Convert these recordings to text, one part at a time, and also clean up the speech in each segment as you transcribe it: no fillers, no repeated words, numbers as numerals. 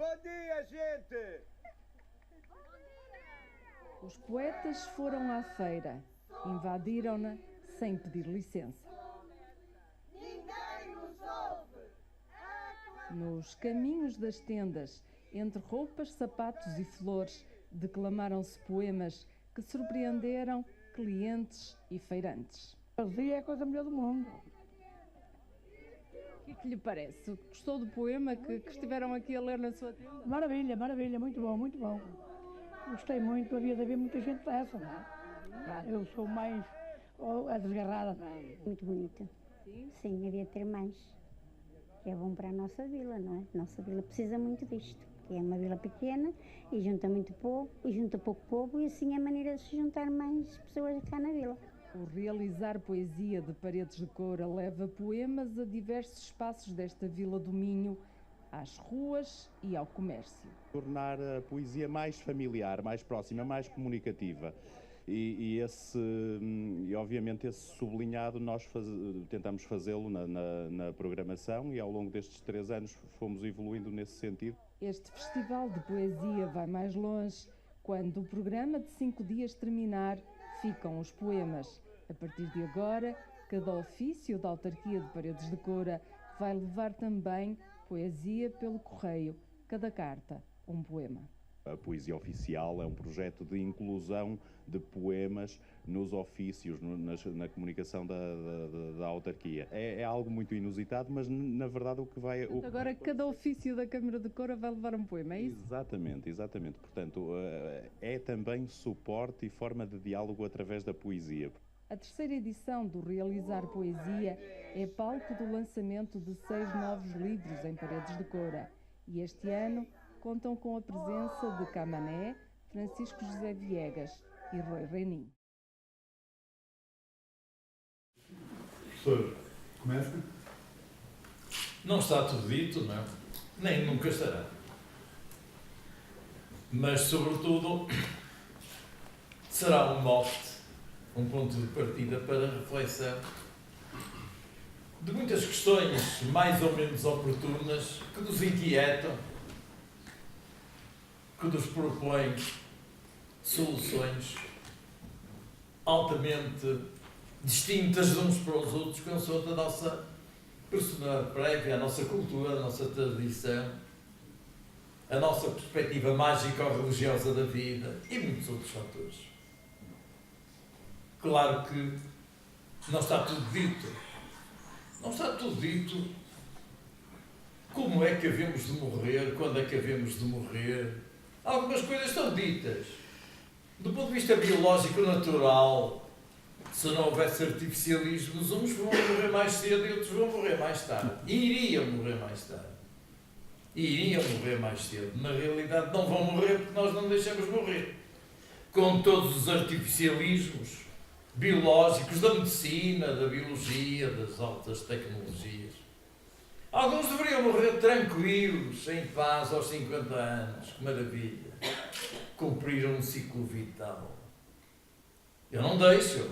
Bom dia, gente! Os poetas foram à feira, invadiram-na sem pedir licença. Ninguém nos ouve. Nos caminhos das tendas, entre roupas, sapatos e flores, declamaram-se poemas que surpreenderam clientes e feirantes. O dia é a coisa melhor do mundo. O que lhe parece? Gostou do poema que estiveram aqui a ler na sua tenda? Maravilha, maravilha, muito bom, muito bom. Gostei muito, havia de haver muita gente dessa, não é? Eu sou mais a desgarrada, não é? Muito bonita. Sim? Sim, havia de ter mais. É bom para a nossa vila, não é? Nossa vila precisa muito disto. Que é uma vila pequena e junta muito povo, e junta pouco povo, e assim é a maneira de se juntar mais pessoas cá na vila. O realizar poesia de Paredes de Coura leva poemas a diversos espaços desta Vila do Minho, às ruas e ao comércio. Tornar a poesia mais familiar, mais próxima, mais comunicativa. E obviamente esse sublinhado nós tentamos fazê-lo na programação e ao longo destes 3 anos fomos evoluindo nesse sentido. Este festival de poesia vai mais longe. Quando o programa de 5 dias terminar, ficam os poemas. A partir de agora, cada ofício da autarquia de Paredes de Coura vai levar também poesia pelo correio. Cada carta, um poema. A Poesia Oficial é um projeto de inclusão de poemas nos ofícios, na comunicação da autarquia. É algo muito inusitado, mas na verdade o que vai... Agora cada ofício da Câmara de Coura vai levar um poema, é isso? Exatamente, exatamente. Portanto, é também suporte e forma de diálogo através da poesia. A 3ª edição do Realizar Poesia é palco do lançamento de 6 novos livros em Paredes de Coura. E este ano contam com a presença de Camané, Francisco José Viegas e Rui Renin. Professor, começa? Não está tudo dito, não é? Nem nunca estará. Mas, sobretudo, será um mote, um ponto de partida para a reflexão de muitas questões mais ou menos oportunas que nos inquietam, que nos propõem soluções altamente distintas de uns para os outros, consoante a nossa personalidade prévia, a nossa cultura, a nossa tradição, a nossa perspectiva mágica ou religiosa da vida e muitos outros fatores. Claro que não está tudo dito. Não está tudo dito. Como é que havemos de morrer? Quando é que havemos de morrer? Algumas coisas estão ditas. Do ponto de vista biológico natural, se não houvesse artificialismos, uns vão morrer mais cedo e outros vão morrer mais tarde. E iriam morrer mais tarde. E iriam morrer mais cedo. Na realidade, não vão morrer porque nós não deixamos morrer. Com todos os artificialismos biológicos da medicina, da biologia, das altas tecnologias. Alguns deveriam morrer tranquilos, em paz, aos 50 anos. Que maravilha. Cumpriram um ciclo vital. Eu não deixo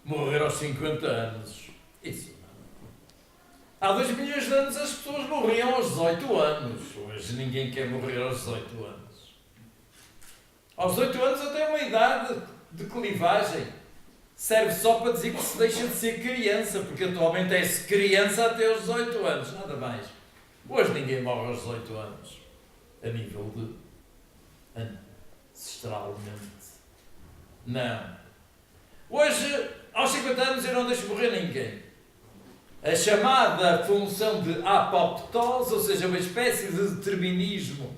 morrer aos 50 anos. Isso não. Há 2 milhões de anos as pessoas morriam aos 18 anos. Hoje ninguém quer morrer aos 18 anos. Aos 18 anos até uma idade de clivagem. Serve só para dizer que se deixa de ser criança, porque atualmente é-se criança até aos 18 anos, nada mais. Hoje ninguém morre aos 18 anos, a nível de ancestralmente. Não. Hoje, aos 50 anos, eu não deixo morrer ninguém. A chamada função de apoptose, ou seja, uma espécie de determinismo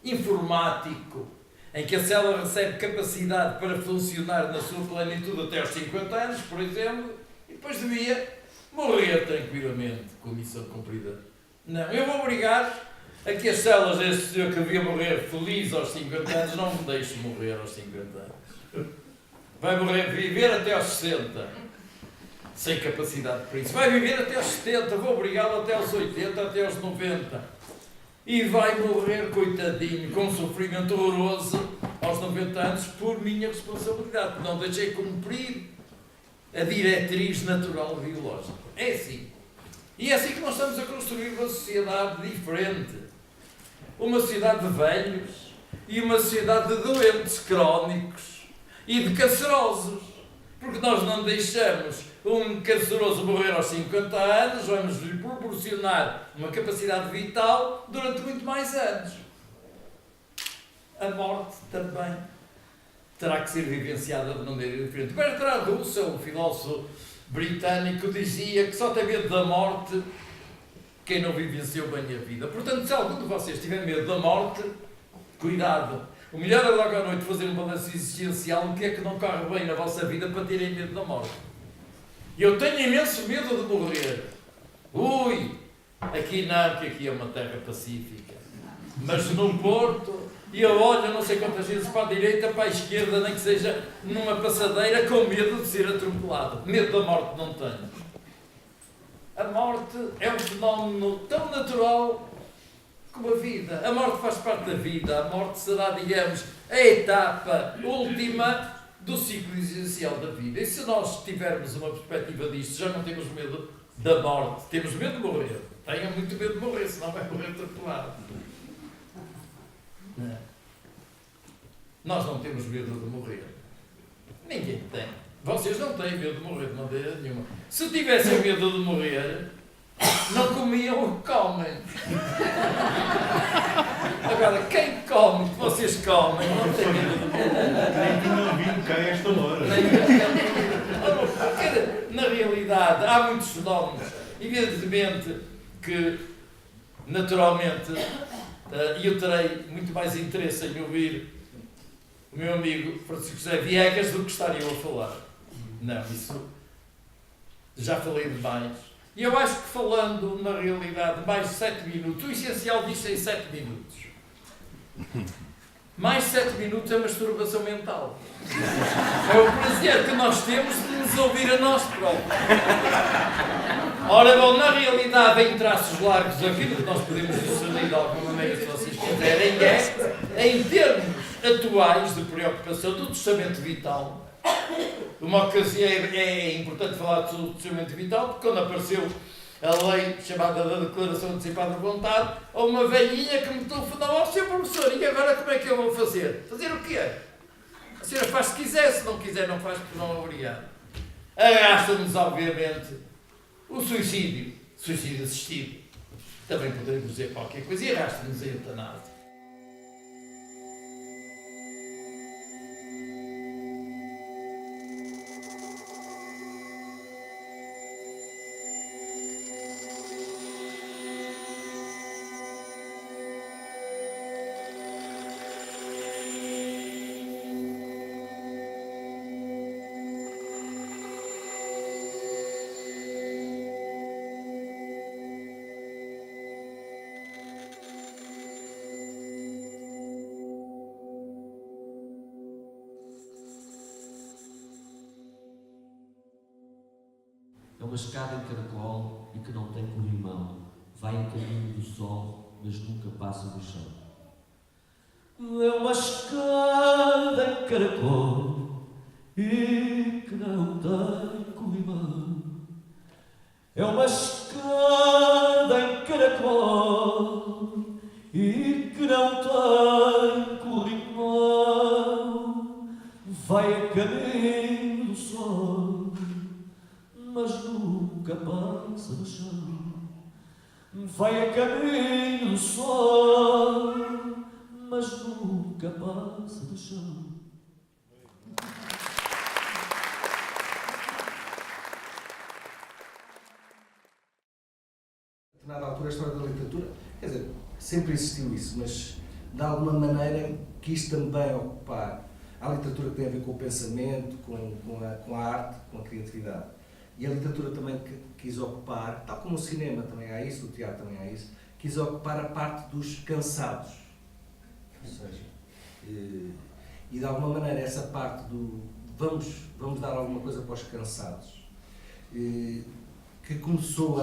informático, em que a célula recebe capacidade para funcionar na sua plenitude até aos 50 anos, por exemplo, e depois devia morrer tranquilamente com a missão cumprida. Não, eu vou obrigar a que as células deste senhor que devia morrer feliz aos 50 anos não me deixem morrer aos 50 anos. Vai viver até aos 60, sem capacidade para isso. Vai viver até aos 70, vou obrigá-lo até aos 80, até aos 90. E vai morrer, coitadinho, com um sofrimento horroroso aos 90 anos por minha responsabilidade, porque não deixei cumprir a diretriz natural biológica. É assim. E é assim que nós estamos a construir uma sociedade diferente. uma sociedade de velhos e uma sociedade de doentes crónicos e de cancerosos. Porque nós não deixamos um canceroso morrer aos 50 anos, vamos lhe proporcionar uma capacidade vital durante muito mais anos. A morte também terá que ser vivenciada de maneira diferente. Bertrand Russell, um filósofo britânico, dizia que só tem medo da morte quem não vivenciou bem a vida. Portanto, se algum de vocês tiver medo da morte, cuidado. O melhor é logo à noite fazer um balanço existencial, o que é que não corre bem na vossa vida para terem medo da morte. Eu tenho imenso medo de morrer. Ui, aqui não, que aqui é uma terra pacífica. Mas no Porto, eu olho não sei quantas vezes para a direita, para a esquerda, nem que seja numa passadeira, com medo de ser atropelado. Medo da morte não tenho. A morte é um fenómeno tão natural como a vida. A morte faz parte da vida. A morte será, digamos, a etapa última do ciclo existencial da vida. E se nós tivermos uma perspectiva disto, já não temos medo da morte. Temos medo de morrer. Tenham muito medo de morrer, senão vai morrer atropelado. Não. Nós não temos medo de morrer. Ninguém tem. Vocês não têm medo de morrer de maneira nenhuma. Se tivessem medo de morrer, não comiam o que comem. Agora, quem come o que vocês comem não tem medo de morrer. Nem tinham vindo cá a esta hora. Porque, na realidade, há muitos fenómenos. Evidentemente que, naturalmente, eu terei muito mais interesse em ouvir o meu amigo Francisco José Viegas do que estar eu a falar. Não, isso já falei demais. E eu acho que falando, na realidade, mais de 7 minutos, o essencial disto é em 7 minutos. Mais 7 minutos é masturbação mental. É o prazer que nós temos de nos ouvir a nós próprios. Ora bom, na realidade, em traços largos, aquilo que nós podemos discernir de alguma maneira, se vocês quiserem, é, em termos atuais de preocupação do testamento vital. Uma ocasião é importante falar do testamento vital, porque quando apareceu a lei chamada da Declaração Antecipada de Vontade, houve uma velhinha que me telefonou ao seu professor, e agora como é que eu vou fazer? Fazer o quê? A senhora faz se quiser, se não quiser não faz, porque não é obrigado. Arrasta-nos, obviamente, o suicídio assistido. Também poderíamos dizer qualquer coisa, e arrasta-nos a eutanásia. É uma escada em caracol e que não tem corrimão. Vai em caminho do sol, mas nunca passa do chão. É uma escada em caracol e que não tem corrimão. É uma escada em caracol e que não tem corrimão. Vai a caminho do sol, mas nunca passa do chão. Vai a caminho do sol, mas nunca passa do chão. A determinada altura, a história da literatura, quer dizer, sempre existiu isso, mas de alguma maneira quis também ocupar. Há literatura que tem a ver com o pensamento, com a arte, com a criatividade. E a literatura também quis ocupar, tal como o cinema também há isso, o teatro também há isso, quis ocupar a parte dos cansados. Ou seja, e de alguma maneira essa parte do vamos dar alguma coisa para os cansados, que começou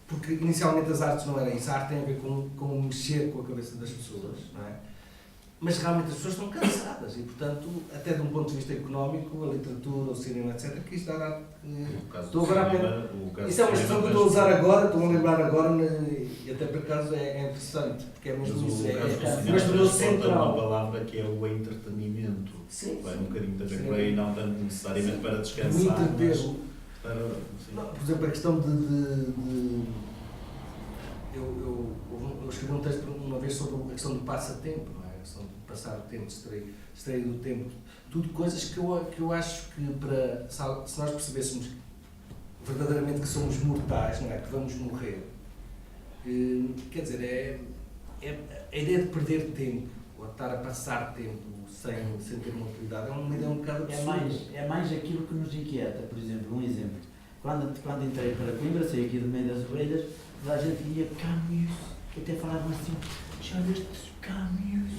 porque inicialmente as artes não eram isso, a arte tem a ver com mexer com a cabeça das pessoas, não é? mas realmente as pessoas estão cansadas e, portanto, até de um ponto de vista económico, a literatura, o cinema, etc., que isto dará... Estou agora a... Isso é uma expressão que eu estou a usar agora, estou a lembrar agora, e até por acaso é interessante, porque é mesmo isso. Mas do meu central. Uma palavra que é o entretenimento. Sim. Vai um bocadinho também por aí, não tanto necessariamente para O descansar, entreter. para... Não, por exemplo, a questão eu escrevi um texto uma vez sobre a questão do passatempo, não é? A questão de passar o tempo, distrair do tempo. Tudo coisas que eu acho que se nós percebêssemos verdadeiramente que somos mortais, não é? Que vamos morrer, quer dizer, a ideia de perder tempo, ou de estar a passar tempo sem ter uma utilidade, é uma ideia um bocado absurda. É mais aquilo que nos inquieta. Por exemplo, um exemplo. Quando entrei para Coimbra, saí aqui do meio das ovelhas, toda a gente via Camus, que até falavam assim, já leste Camus?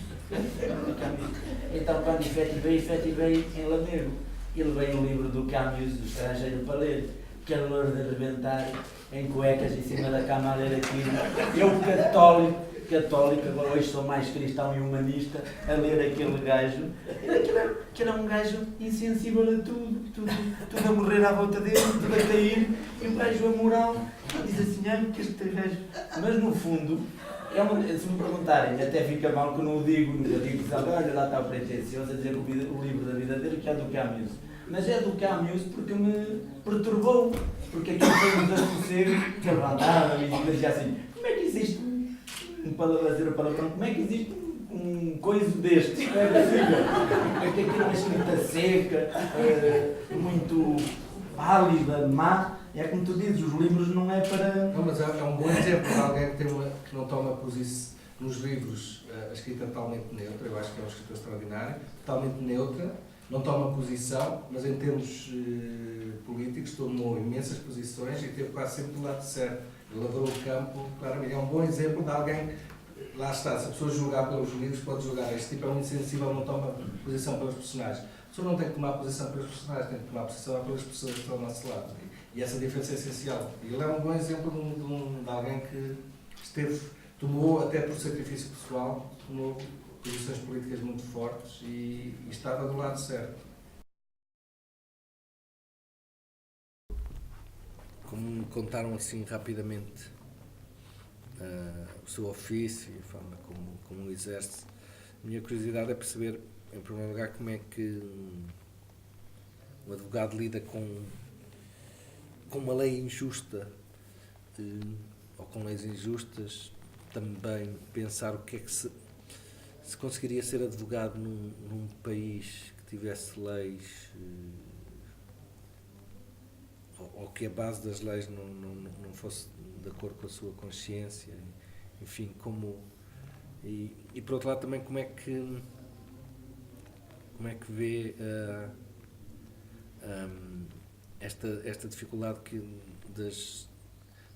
Então, quando efetivei em Lamego, e levei um livro do Camus, do Estrangeiro, para ler, calor de arrebentar, em cuecas em cima da cama a ler aquilo. Eu, católico, agora hoje sou mais cristão e humanista, a ler aquele gajo. Que era um gajo insensível a tudo a morrer à volta dele, tudo a cair, e um gajo amoral. Diz assim, que este gajo... Mas no fundo, se me perguntarem, até fica mal que eu não o digo, nunca digo, sabe, olha, lá está o pretencioso a dizer o livro da vida dele, que é do Camus. Mas é do Camus porque me perturbou, porque aquilo foi um desassossego, que levantava e dizia assim, como é que existe como é que existe um coiso deste? Não é possível. Porque aquilo é uma escrita seca, muito pálida, má. É como tu dizes, os livros não é para... Não, mas é um bom exemplo de alguém que não toma posição nos livros, a escrita totalmente neutra. Eu acho que é um escritor extraordinário, totalmente neutra, não toma posição, mas em termos políticos tomou imensas posições e teve quase sempre do lado certo. Ele lavrou o campo, claramente. É um bom exemplo de alguém, lá está, se a pessoa julgar pelos livros, pode julgar. Este tipo é um insensível, não toma posição pelos personagens. A pessoa não tem que tomar posição pelos personagens, tem que tomar posição pelas pessoas que estão ao nosso lado. E essa diferença é essencial. E ele é um bom exemplo de alguém que tomou, até por sacrifício pessoal, tomou posições políticas muito fortes e estava do lado certo. Como me contaram assim rapidamente o seu ofício e a forma como o exerce, a minha curiosidade é perceber, em primeiro lugar, como é que um advogado lida com uma lei injusta ou com leis injustas, também pensar o que é que se conseguiria ser advogado num país que tivesse leis ou que a base das leis não fosse de acordo com a sua consciência, enfim, e por outro lado também como é que vê esta dificuldade das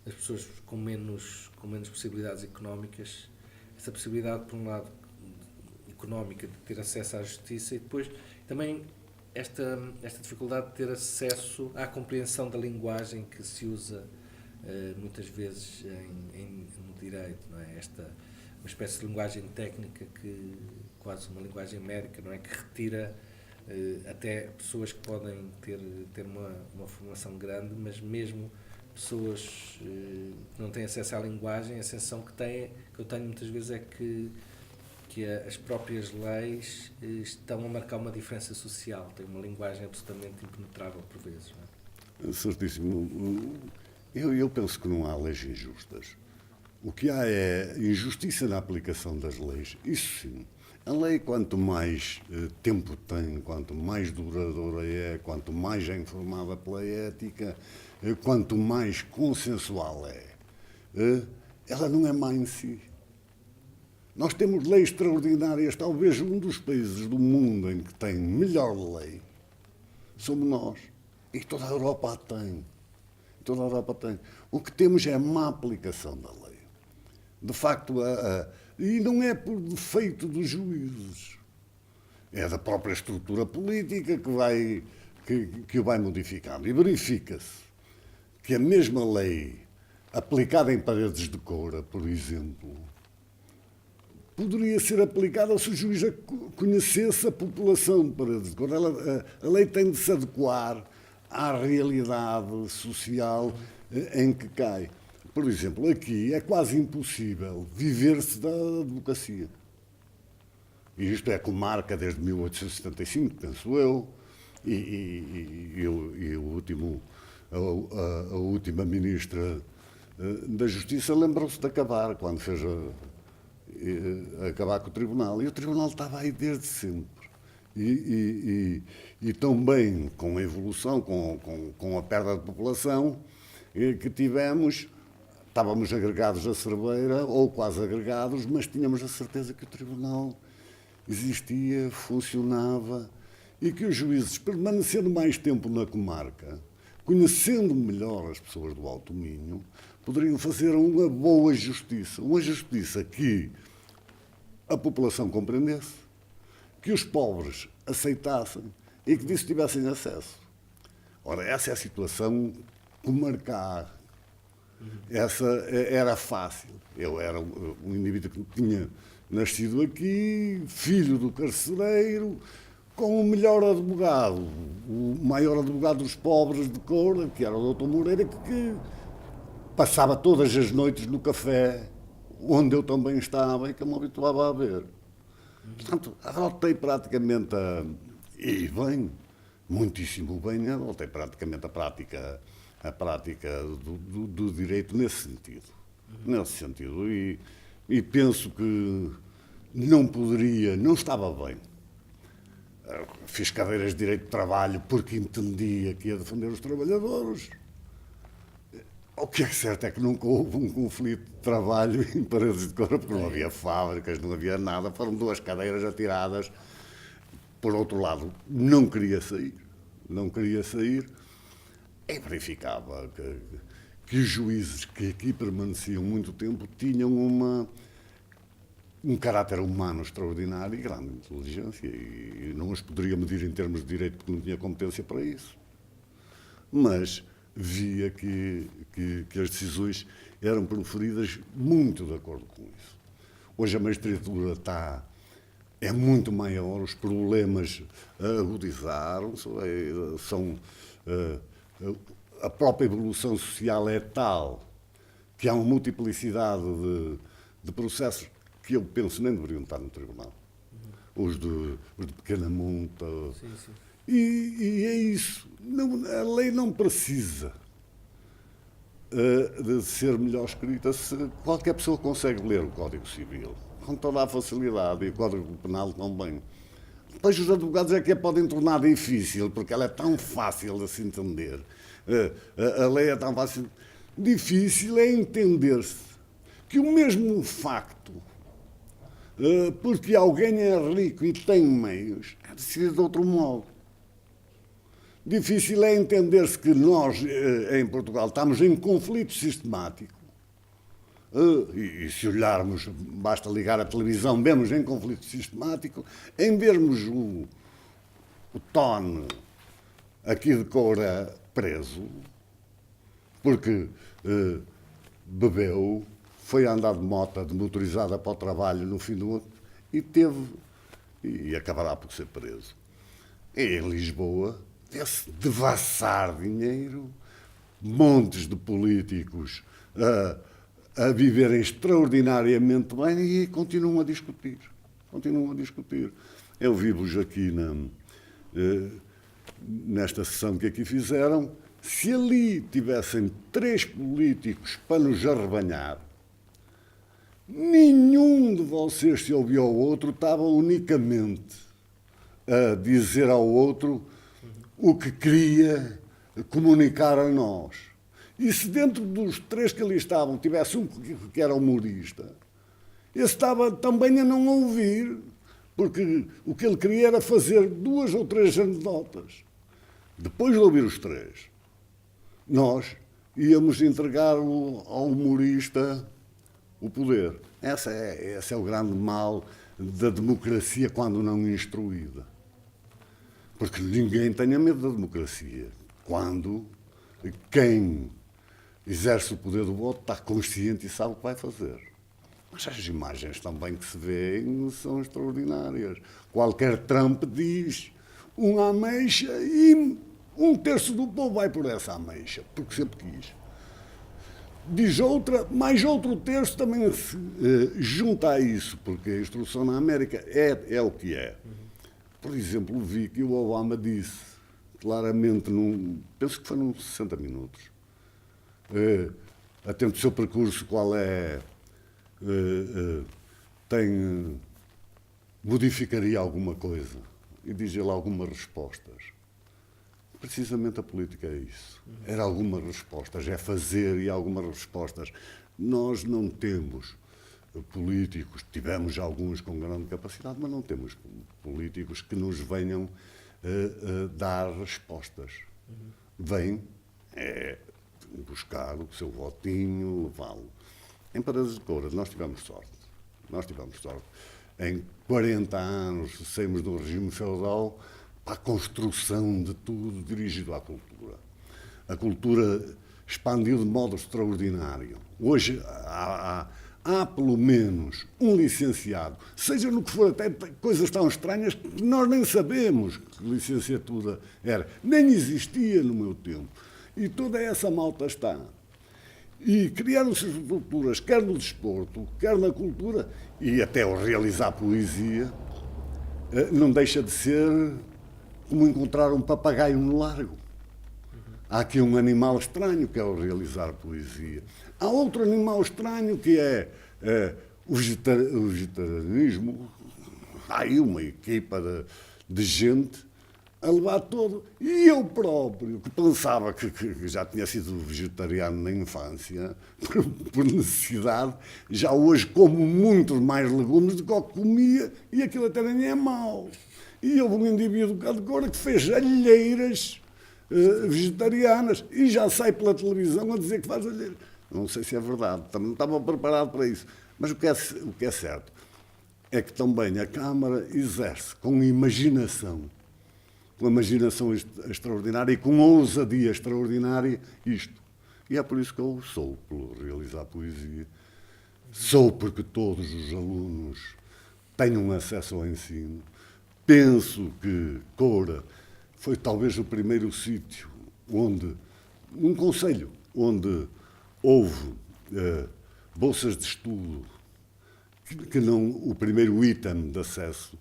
pessoas com menos possibilidades económicas, essa possibilidade por um lado económica de ter acesso à justiça e depois também esta dificuldade de ter acesso à compreensão da linguagem que se usa muitas vezes no direito, não é? Uma espécie de linguagem técnica, quase uma linguagem médica, não é? Que retira até pessoas que podem ter uma formação grande, mas mesmo pessoas que não têm acesso à linguagem, a sensação que eu tenho muitas vezes é que as próprias leis estão a marcar uma diferença social, têm uma linguagem absolutamente impenetrável por vezes. Não é? Certíssimo. Eu penso que não há leis injustas. O que há é injustiça na aplicação das leis. Isso sim. A lei, quanto mais tempo tem, quanto mais duradoura é, quanto mais é informada pela ética, quanto mais consensual ela não é má em si. Nós temos leis extraordinárias, talvez um dos países do mundo em que tem melhor lei somos nós. E toda a Europa a tem. O que temos é a má aplicação da lei. De facto, e não é por defeito dos juízes. É da própria estrutura política que o vai modificando. E verifica-se que a mesma lei, aplicada em Paredes de Coura, por exemplo, poderia ser aplicada se o juiz conhecesse a população de Paredes de Cora. A lei tem de se adequar à realidade social em que cai. Por exemplo, aqui é quase impossível viver-se da advocacia. E isto é comarca desde 1875, penso eu, e a última ministra da Justiça lembrou-se de acabar, quando fez acabar com o Tribunal. E o Tribunal estava aí desde sempre. E também com a evolução, com a perda de população que tivemos, estávamos agregados à Cerveira, ou quase agregados, mas tínhamos a certeza que o Tribunal existia, funcionava, e que os juízes, permanecendo mais tempo na comarca, conhecendo melhor as pessoas do Alto Minho, poderiam fazer uma boa justiça. Uma justiça que a população compreendesse, que os pobres aceitassem e que disso tivessem acesso. Ora, essa é a situação comarcal. Essa era fácil. Eu era um indivíduo que tinha nascido aqui, filho do carcereiro, com o melhor advogado, o maior advogado dos pobres de Cora, que era o Dr. Moreira, que passava todas as noites no café, onde eu também estava e que eu me habituava a ver. Portanto, adotei praticamente, e bem, muitíssimo bem, adotei praticamente a prática do direito nesse sentido. Nesse sentido. E penso que não estava bem. Fiz cadeiras de direito de trabalho porque entendia que ia defender os trabalhadores. O que é certo é que nunca houve um conflito de trabalho em Paredes de Cora, porque não havia fábricas, não havia nada. Foram 2 cadeiras atiradas. Por outro lado, não queria sair. E verificava que os juízes que aqui permaneciam muito tempo tinham um caráter humano extraordinário e grande inteligência, e não os poderia medir em termos de direito porque não tinha competência para isso. Mas via que as decisões eram proferidas muito de acordo com isso. Hoje a magistratura é muito maior, os problemas agudizaram-se, a própria evolução social é tal que há uma multiplicidade de processos que eu penso nem deveriam estar no tribunal. Os de pequena monta. Sim, sim. E é isso. A lei não precisa de ser melhor escrita se qualquer pessoa consegue ler o Código Civil com toda a facilidade e o Código Penal também. Depois os advogados é que a podem tornar difícil, porque ela é tão fácil de se entender. A lei é tão fácil. Difícil é entender-se que o mesmo facto, porque alguém é rico e tem meios, é decidido de outro modo. Difícil é entender-se que nós, em Portugal, estamos em conflito sistemático. E se olharmos, basta ligar a televisão, vemos em conflito sistemático, em vermos o Tone aqui de Cora preso, porque bebeu, foi andar de moto de motorizada para o trabalho no fim do ano e acabará por ser preso. E em Lisboa, vê-se devassar dinheiro, montes de políticos a viverem extraordinariamente bem e continuam a discutir. Eu vi-vos aqui nesta sessão que aqui fizeram. Se ali tivessem 3 políticos para nos arrebanhar, nenhum de vocês se ouviu ao outro, estava unicamente a dizer ao outro o que queria comunicar a nós. E se dentro dos 3 que ali estavam tivesse um que era humorista, esse estava também a não ouvir, porque o que ele queria era fazer 2 ou 3 anedotas. Depois de ouvir os 3, nós íamos entregar ao humorista o poder. Esse é o grande mal da democracia quando não instruída. Porque ninguém tenha medo da democracia quando quem exerce o poder do voto está consciente e sabe o que vai fazer. Mas as imagens também que se vêem são extraordinárias. Qualquer Trump diz uma ameixa e 1/3 do povo vai por essa ameixa, porque sempre quis. Diz outra, mais outro terço também se junta a isso, porque a instrução na América é o que é. Por exemplo, vi que o Obama disse claramente, penso que foi num 60 minutos, atento ao seu percurso, qual é, modificaria alguma coisa, e diz ele algumas respostas. Precisamente a política é isso. Era algumas respostas, é fazer e algumas respostas. Nós não temos políticos, tivemos alguns com grande capacidade, mas não temos políticos que nos venham dar respostas. Vêm buscar o seu votinho, levá-lo. Em Paredes de Cora, nós tivemos sorte. Em 40 anos saímos do regime feudal para a construção de tudo dirigido à cultura. A cultura expandiu de modo extraordinário. Hoje há pelo menos um licenciado, seja no que for, até coisas tão estranhas que nós nem sabemos que licenciatura era. Nem existia no meu tempo. E toda essa malta está. E criaram-se estruturas, quer no desporto, quer na cultura, e até o realizar poesia, não deixa de ser como encontrar um papagaio no largo. Há aqui um animal estranho que é o realizar poesia. Há outro animal estranho que é o vegetarianismo. Há aí uma equipa de gente a levar todo. E eu próprio, que pensava que já tinha sido vegetariano na infância, por necessidade, já hoje como muito mais legumes do que eu comia, e aquilo até nem é mau. E houve um indivíduo cá de Cora que fez alheiras vegetarianas e já sai pela televisão a dizer que faz alheiras. Não sei se é verdade, também não estava preparado para isso. Mas o que é certo é que também a Câmara exerce com imaginação extraordinária e com ousadia extraordinária isto. E é por isso que eu sou por realizar poesia. Sou porque todos os alunos tenham acesso ao ensino. Penso que Cora foi talvez o primeiro sítio um concelho, onde houve bolsas de estudo, que não, o primeiro item de acesso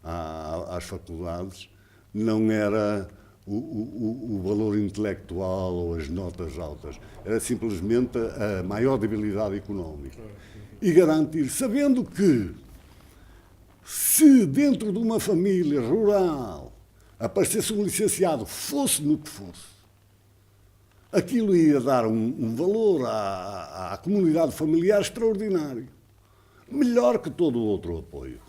às faculdades não era o valor intelectual ou as notas altas, era simplesmente a maior debilidade económica. E garantir, sabendo que se dentro de uma família rural aparecesse um licenciado, fosse no que fosse, aquilo ia dar um valor à comunidade familiar extraordinário. Melhor que todo o outro apoio.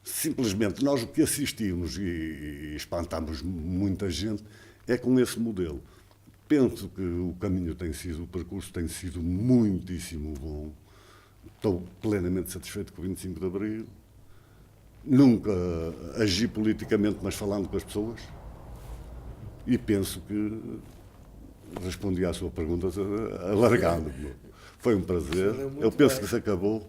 Simplesmente nós o que assistimos e espantamos muita gente é com esse modelo. Penso que o percurso tem sido muitíssimo bom. Estou plenamente satisfeito com o 25 de Abril. Nunca agi politicamente, mas falando com as pessoas. E penso que respondi à sua pergunta alargando-me. Foi um prazer. Eu penso que se acabou.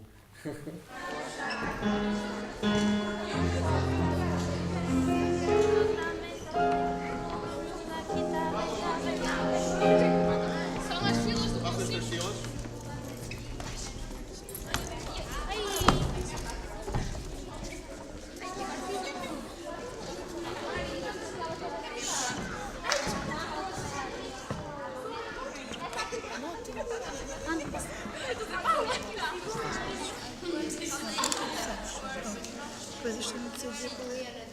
Depois isto não precisa dizer qual é.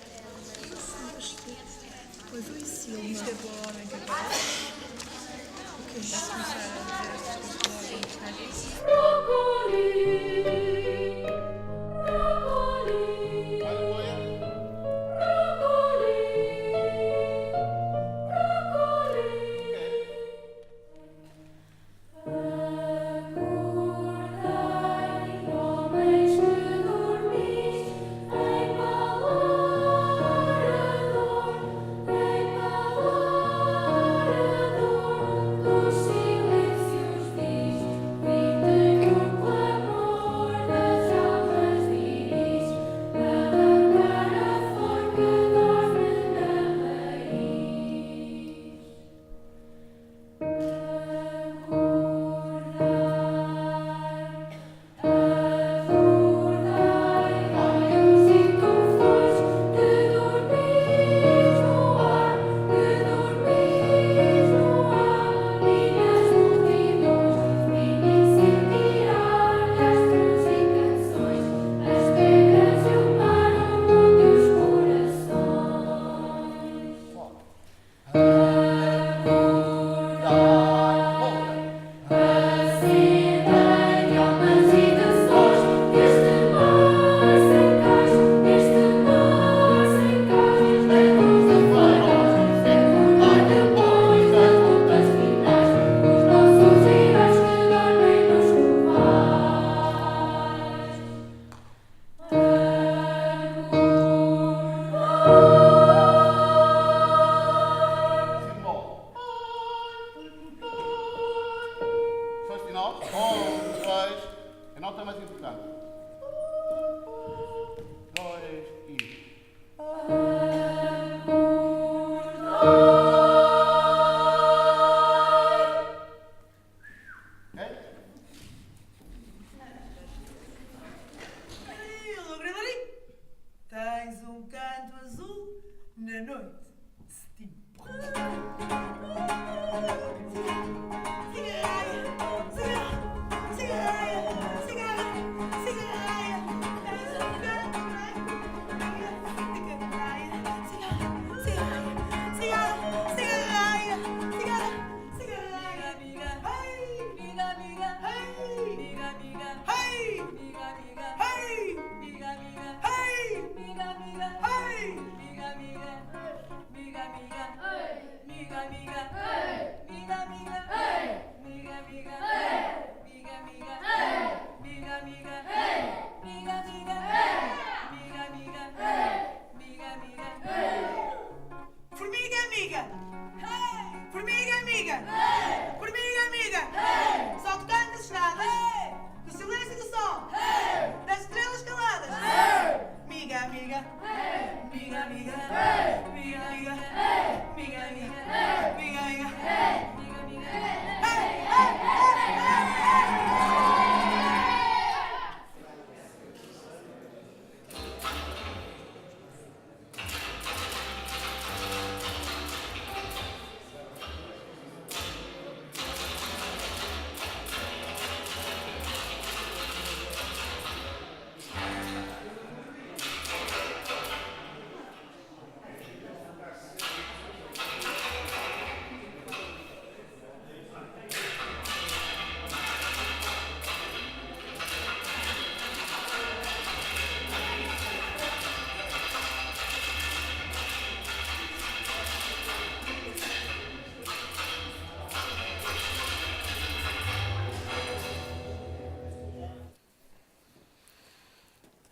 Depois o ensino. Isto é para o homem que aparece. O que é isto? Começar a dizer estas coisas para o homem. Silêncios diz, vinde no clamor.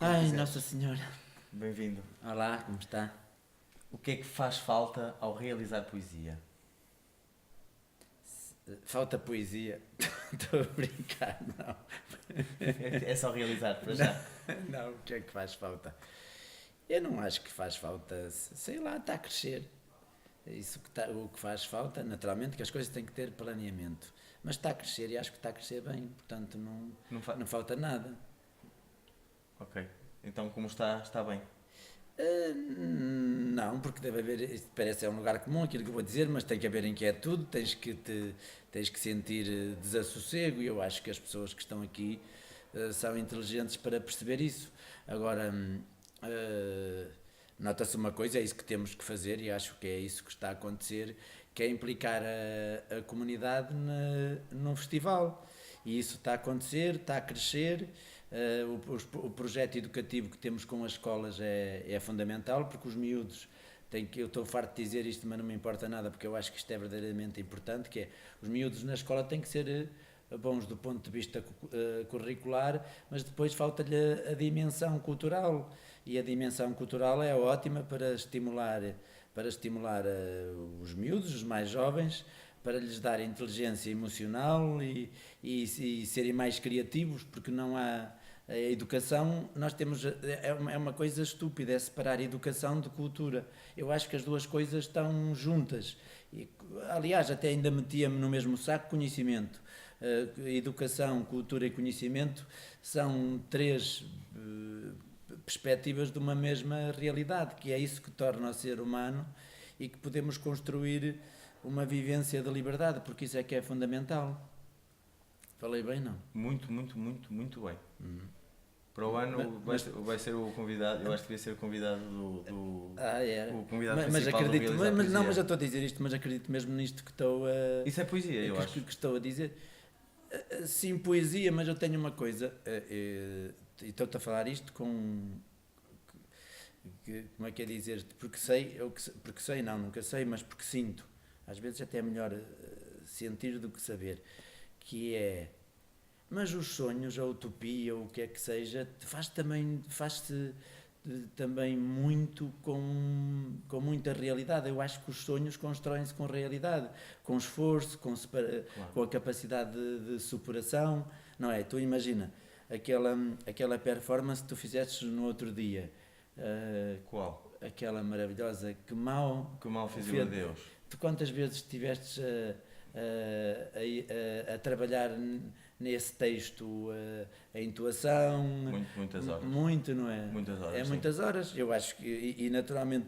Ai, Nossa Senhora. Bem-vindo. Olá, como está? O que é que faz falta ao realizar poesia? Falta poesia. Estou a brincar, não. É só realizar, para já. Não, o que é que faz falta? Eu não acho que faz falta, sei lá, está a crescer. Isso o que faz falta, naturalmente, que as coisas têm que ter planeamento. Mas está a crescer e acho que está a crescer bem, portanto não falta nada. Ok. Então como está bem? Não, porque deve haver, isto parece um lugar comum aquilo que eu vou dizer, mas tem que haver inquietude, tens que sentir desassossego, e eu acho que as pessoas que estão aqui são inteligentes para perceber isso. Agora, nota-se uma coisa, é isso que temos que fazer, e acho que é isso que está a acontecer, que é implicar a comunidade num festival, e isso está a acontecer, está a crescer. O projeto educativo que temos com as escolas é fundamental, porque os miúdos eu estou farto de dizer isto, mas não me importa nada, porque eu acho que isto é verdadeiramente importante, que é, os miúdos na escola têm que ser bons do ponto de vista curricular, mas depois falta-lhe a dimensão cultural, e a dimensão cultural é ótima para estimular os miúdos, os mais jovens, para lhes dar inteligência emocional e serem mais criativos, porque não há a educação, nós temos, é uma coisa estúpida, é separar a educação de cultura. Eu acho que as duas coisas estão juntas. Aliás, até ainda metia-me no mesmo saco conhecimento. Educação, cultura e conhecimento são três perspectivas de uma mesma realidade, que é isso que torna o ser humano e que podemos construir uma vivência de liberdade, porque isso é que é fundamental. Falei bem, não? Muito bem. Para o ano vai ser o convidado, eu acho que devia ser o convidado o convidado mas principal acredito, do Realizar mas eu estou a dizer isto, mas acredito mesmo nisto que estou a... Isso é poesia, eu acho. Que estou a dizer. Sim, poesia, mas eu tenho uma coisa, e estou-te a falar isto como é que é dizer, porque sei, não, nunca sei, mas porque sinto. Às vezes até é melhor sentir do que saber, que é, mas os sonhos, a utopia, ou o que é que seja, faz-se também muito com muita realidade. Eu acho que os sonhos constroem-se com realidade, com esforço, com a capacidade de superação, não é? Tu imagina, aquela performance que tu fizeste no outro dia. Qual? Aquela maravilhosa, que mal fiz eu a Deus. Tu quantas vezes estiveste a trabalhar nesse texto a intuação. Muitas horas. Muito, não é? Muitas horas. É sim. muitas horas. Eu acho que, e naturalmente,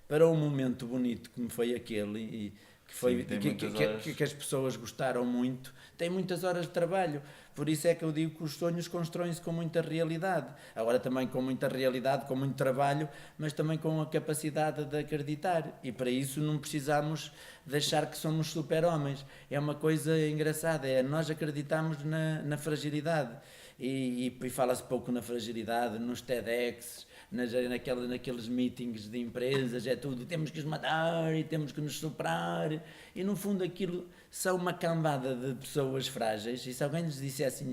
para um momento bonito como foi aquele, e que, foi, Sim, que as pessoas gostaram muito, tem muitas horas de trabalho. Por isso é que eu digo que os sonhos constroem-se com muita realidade. Agora também com muita realidade, com muito trabalho, mas também com a capacidade de acreditar. E para isso não precisamos deixar que somos super-homens. É uma coisa engraçada, nós acreditamos na fragilidade. E fala-se pouco na fragilidade, nos TEDx, naqueles meetings de empresas, é tudo, temos que os matar e temos que nos superar, e no fundo aquilo são uma cambada de pessoas frágeis, e se alguém lhes dissesse,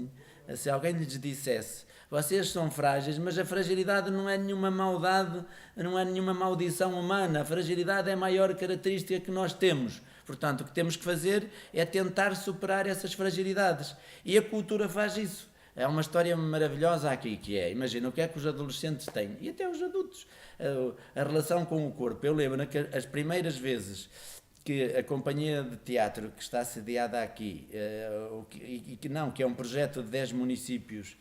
vocês são frágeis, mas a fragilidade não é nenhuma maldade, não é nenhuma maldição humana, a fragilidade é a maior característica que nós temos. Portanto, o que temos que fazer é tentar superar essas fragilidades, e a cultura faz isso. É uma história maravilhosa aqui, que é, imagina, o que é que os adolescentes têm, e até os adultos, a relação com o corpo. Eu lembro que as primeiras vezes que a companhia de teatro que está sediada aqui, que é um projeto de 10 municípios,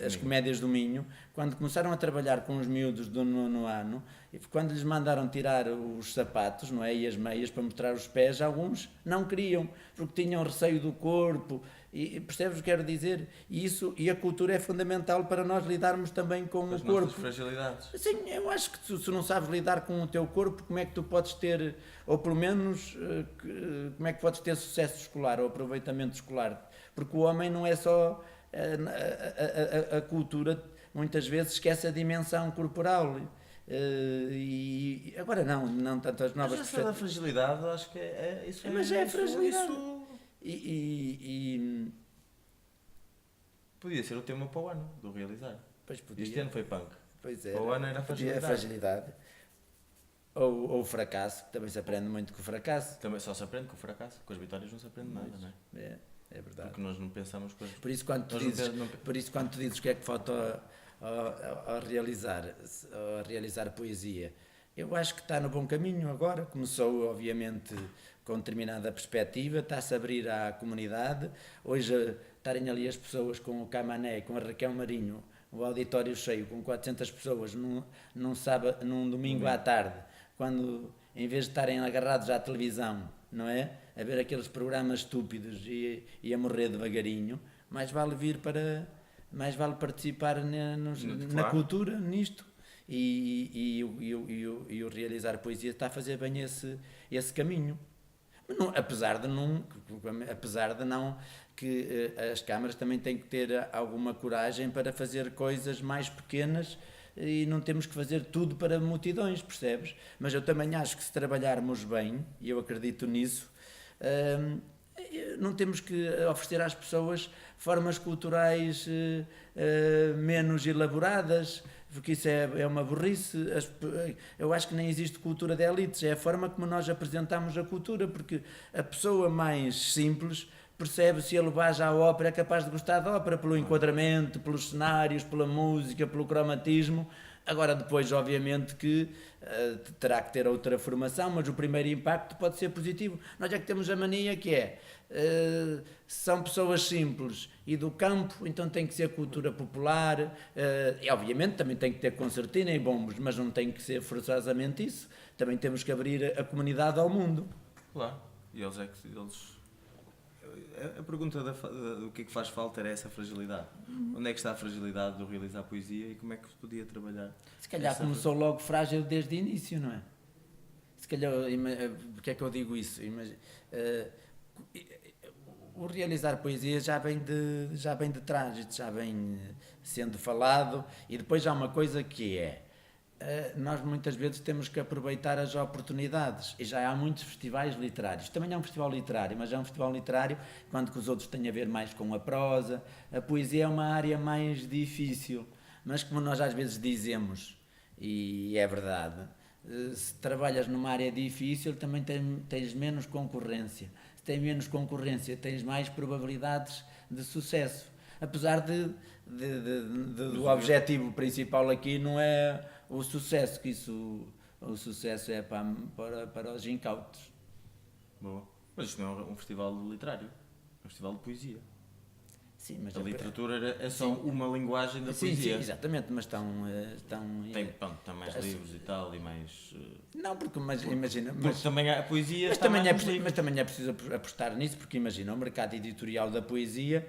as Comédias do Minho, quando começaram a trabalhar com os miúdos do 9º ano, e quando lhes mandaram tirar os sapatos, não é, e as meias para mostrar os pés, alguns não queriam, porque tinham receio do corpo. E percebes o que quero dizer? E a cultura é fundamental para nós lidarmos também com o corpo. As fragilidades. Sim, eu acho que se não sabes lidar com o teu corpo, como é que tu podes ter, ou pelo menos, como é que podes ter sucesso escolar ou aproveitamento escolar? Porque o homem não é só a cultura, muitas vezes esquece a dimensão corporal. E agora não tanto as novas... Mas essa da fragilidade, eu acho que isso. Mas é fragilidade. Isso... Podia ser o tema para o ano, do realizar. Pois podia. Este ano foi punk. Pois é. Para o ano era a fragilidade. Ou o fracasso, que também se aprende muito com o fracasso. Também só se aprende com o fracasso, com as vitórias não se aprende nada, não é? É verdade. Porque nós não pensamos coisas. Por isso quando tu dizes o que é que falta a realizar poesia, eu acho que está no bom caminho agora. Começou, obviamente, com determinada perspectiva, está-se a abrir à comunidade. Hoje, estarem ali as pessoas com o Camané, com a Raquel Marinho, o auditório cheio, com 400 pessoas, num domingo à tarde, quando, em vez de estarem agarrados à televisão, não é? A ver aqueles programas estúpidos e a morrer devagarinho, mais vale participar na cultura, nisto. E o realizar poesia está a fazer bem esse caminho. Não, apesar de não que as câmaras também têm que ter alguma coragem para fazer coisas mais pequenas, e não temos que fazer tudo para multidões, percebes? Mas eu também acho que se trabalharmos bem, e eu acredito nisso, não temos que oferecer às pessoas formas culturais menos elaboradas, porque isso é uma burrice. Eu acho que nem existe cultura de elites, é a forma como nós apresentamos a cultura, porque a pessoa mais simples percebe, se ele vai à ópera, é capaz de gostar da ópera pelo enquadramento, pelos cenários, pela música, pelo cromatismo. Agora depois, obviamente, que terá que ter outra formação, mas o primeiro impacto pode ser positivo. Nós é que temos a mania que são pessoas simples e do campo, então tem que ser cultura popular, e obviamente também tem que ter concertina e bombos, mas não tem que ser forçosamente isso. Também temos que abrir a comunidade ao mundo. Claro, e eles a pergunta do que é que faz falta era essa fragilidade. Onde é que está a fragilidade do realizar poesia e como é que se podia trabalhar? Se calhar começou logo frágil desde o início, não é? Se calhar, porque é que eu digo isso? O realizar poesia já vem de trás, já vem sendo falado, e depois há uma coisa que nós muitas vezes temos que aproveitar as oportunidades, e já há muitos festivais literários. Também é um festival literário, mas é um festival literário quando que os outros têm a ver mais com a prosa. A poesia é uma área mais difícil, mas como nós às vezes dizemos, e é verdade, se trabalhas numa área difícil também tens menos concorrência. Se tens menos concorrência, tens mais probabilidades de sucesso. Apesar do objetivo principal aqui não é o sucesso, que o sucesso é para os incautos. Boa. Mas isto não é um festival literário, é um festival de poesia. Sim, mas a literatura é só uma linguagem da sim, poesia. Sim, exatamente, mas estão tem mais livros e tal, e mais... Não, porque imagina... Porque também a poesia mas também é preciso apostar nisso, porque imagina, o mercado editorial da poesia...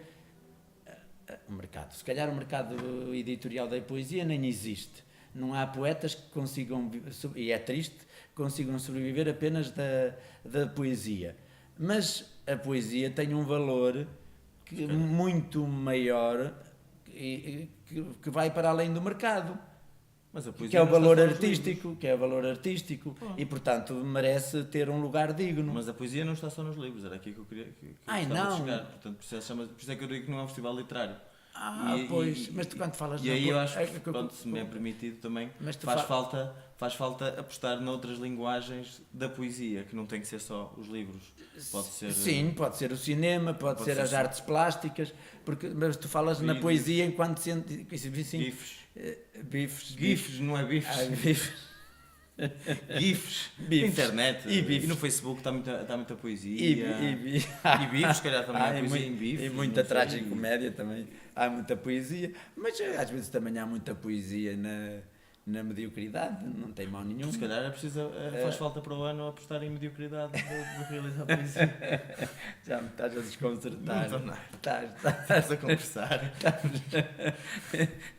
se calhar o mercado editorial da poesia nem existe. Não há poetas que consigam, e é triste, consigam sobreviver apenas da poesia. Mas a poesia tem um valor muito maior que vai para além do mercado. Mas a poesia que é o valor artístico, e portanto merece ter um lugar digno. Mas a poesia não está só nos livros, era aqui que eu queria que não. chegar. Portanto, por isso é que eu digo que não é um festival literário. Pois, mas tu quando falas... E aí eu acho que, se me é permitido também, faz falta apostar noutras linguagens da poesia, que não tem que ser só os livros. Pode ser... Sim, pode ser o cinema, pode ser as artes plásticas, mas tu falas na poesia enquanto... Bifes, não é bifes? GIFs, internet e no Facebook está muita poesia e bifes, se calhar também há poesia em bifes e muita tragicomédia também, há muita poesia, mas às vezes também há muita poesia na mediocridade, não tem mal nenhum. Se calhar faz falta para o ano apostar em mediocridade de realizar poesia. Já me estás a desconcertar. Não, estás a conversar.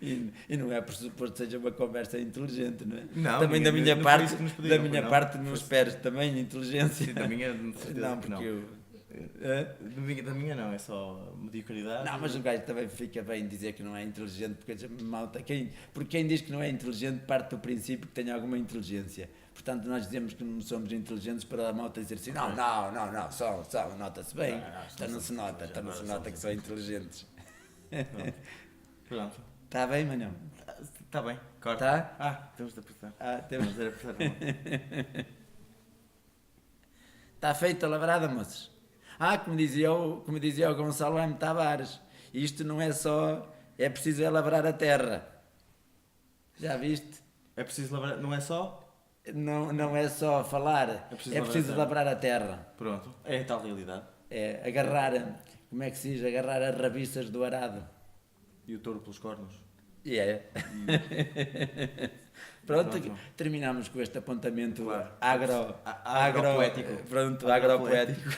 E não é por suposto que seja uma conversa inteligente, não é? Não, também da minha parte não esperes também inteligência. Sim, da minha de certeza não, porque não. Da minha não, é só mediocridade. Não, mas o gajo também fica bem dizer que não é inteligente, porque quem diz que não é inteligente parte do princípio que tem alguma inteligência. Portanto, nós dizemos que não somos inteligentes para a malta dizer assim, não, só nota-se bem, não se nota que são inteligentes. Pronto. Está bem, Manhão? Está bem, corta. Tá? Temos de apertar. Temos de apertar. Está feita a lavrada, moços. Como dizia o Gonçalo M. Tavares, isto não é só, é preciso lavrar a terra. Já viste? É preciso lavrar, não é só? Não é só falar, é preciso lavrar a terra. Pronto, é a tal realidade. É agarrar, como é que se diz, agarrar as rabiças do arado. E o touro pelos cornos. Pronto, terminamos com este apontamento agropoético. Pronto, agropoético.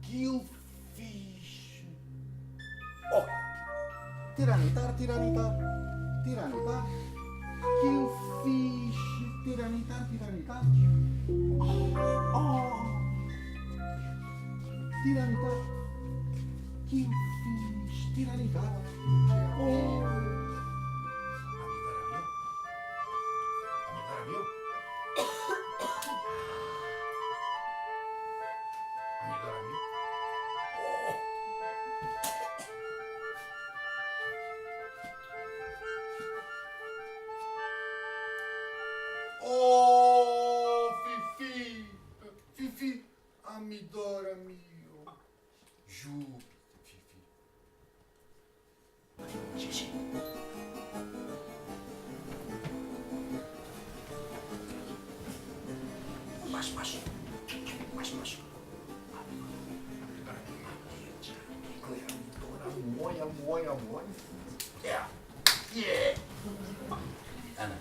Que fixe! Tiranitar. Que fixe! Tiranitar. Tiranitar. Que fixe! Tiranitar. Fifi, amidora mio. Ju, Fifi. Gigi. Mais. Amor. Yeah. Ana,